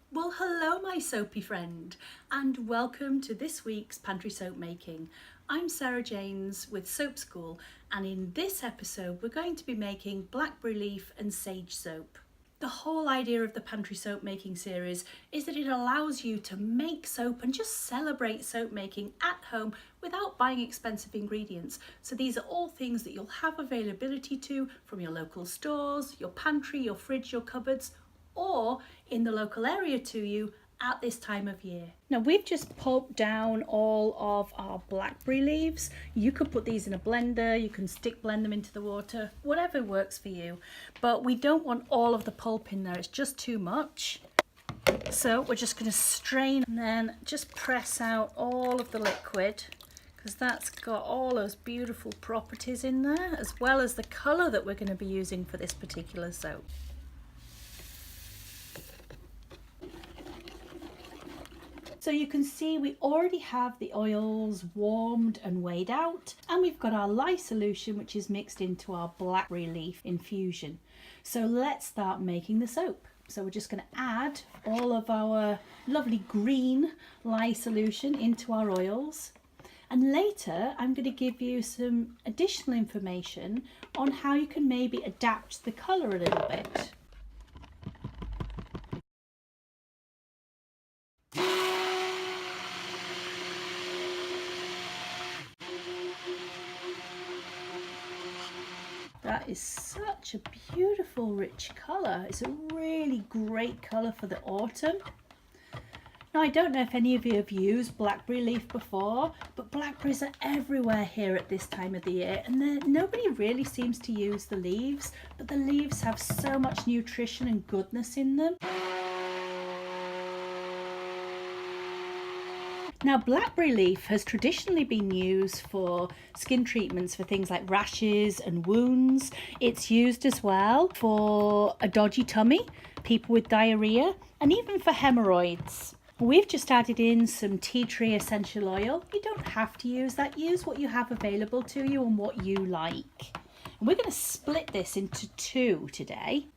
Well, hello my soapy friend, and welcome to this week's Pantry Soap Making. I'm Sarah Janes with Soap School, and in this episode we're going to be making blackberry leaf and sage soap. The whole idea of the Pantry Soap Making series is that it allows you to make soap and just celebrate soap making at home without buying expensive ingredients. So these are all things that you'll have availability to from your local stores, your pantry, your fridge, your cupboards, or in the local area to you at this time of year. Now we've just pulped down all of our blackberry leaves. You could put these in a blender, you can blend them into the water, whatever works for you. But we don't want all of the pulp in there, it's just too much. So we're just going to strain and then just press out all of the liquid, because that's got all those beautiful properties in there, as well as the colour that we're going to be using for this particular soap. So you can see we already have the oils warmed and weighed out, and we've got our lye solution which is mixed into our blackberry leaf infusion. So let's start making the soap. So we're just going to add all of our lovely green lye solution into our oils, and later I'm going to give you some additional information on how you can maybe adapt the colour a little bit. That is such a beautiful rich colour. It's a really great colour for the autumn. Now I don't know if any of you have used blackberry leaf before, but blackberries are everywhere here at this time of the year, and nobody really seems to use the leaves, but the leaves have so much nutrition and goodness in them. Now blackberry leaf has traditionally been used for skin treatments for things like rashes and wounds. It's used as well for a dodgy tummy, people with diarrhea, and even for hemorrhoids. We've just added in some tea tree essential oil. You don't have to use that. Use what you have available to you and what you like. And we're going to split this into two today.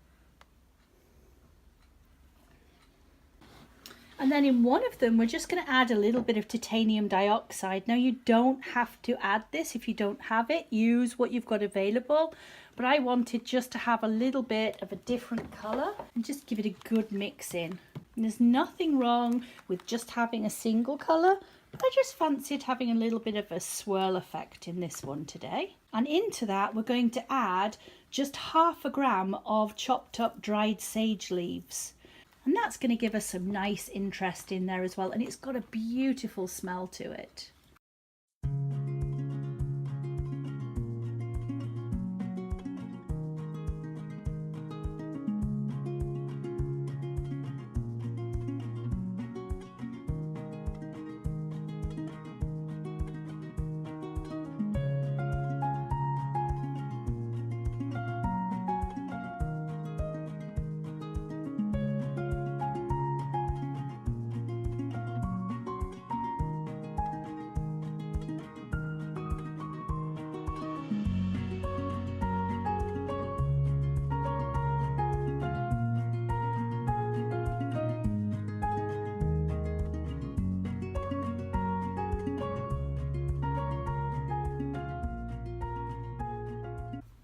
And then in one of them, we're just going to add a little bit of titanium dioxide. Now you don't have to add this if you don't have it. Use what you've got available. But I wanted just to have a little bit of a different colour and just give it a good mix in. And there's nothing wrong with just having a single colour, but I just fancied having a little bit of a swirl effect in this one today. And into that, we're going to add just 0.5 gram of chopped up dried sage leaves. And that's going to give us some nice interest in there as well, and it's got a beautiful smell to it.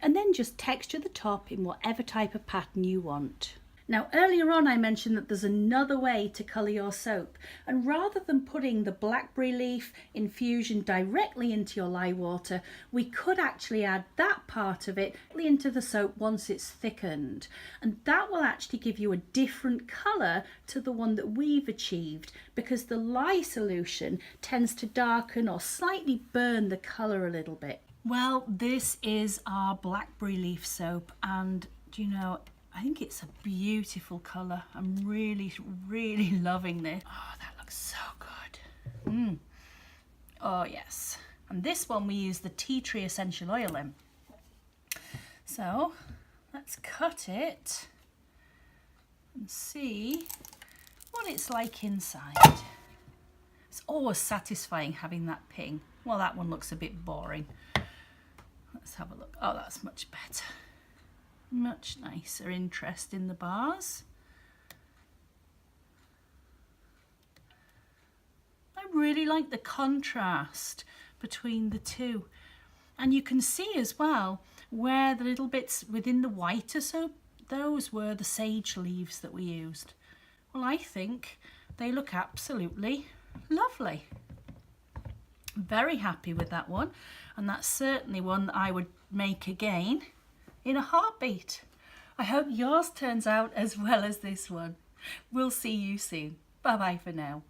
And then just texture the top in whatever type of pattern you want. Now earlier on I mentioned that there's another way to colour your soap, and rather than putting the blackberry leaf infusion directly into your lye water, we could actually add that part of it into the soap once it's thickened, and that will actually give you a different colour to the one that we've achieved, because the lye solution tends to darken or slightly burn the colour a little bit. Well, this is our blackberry leaf soap, and do you know, I think it's a beautiful colour. I'm really loving this. Oh, that looks so good. Oh yes. And this one we use the tea tree essential oil in. So let's cut it and see what it's like inside. It's always satisfying having that ping. Well, that one looks a bit boring. Let's have a look. Oh, that's much better. Much nicer interest in the bars. really like the contrast between the two. And you can see as well where the little bits within the whiter soap, those were the sage leaves that we used. Well, I think they look absolutely lovely. Very happy with that one, and that's certainly one that I would make again in a heartbeat. I hope yours turns out as well as this one. We'll see you soon. Bye bye for now.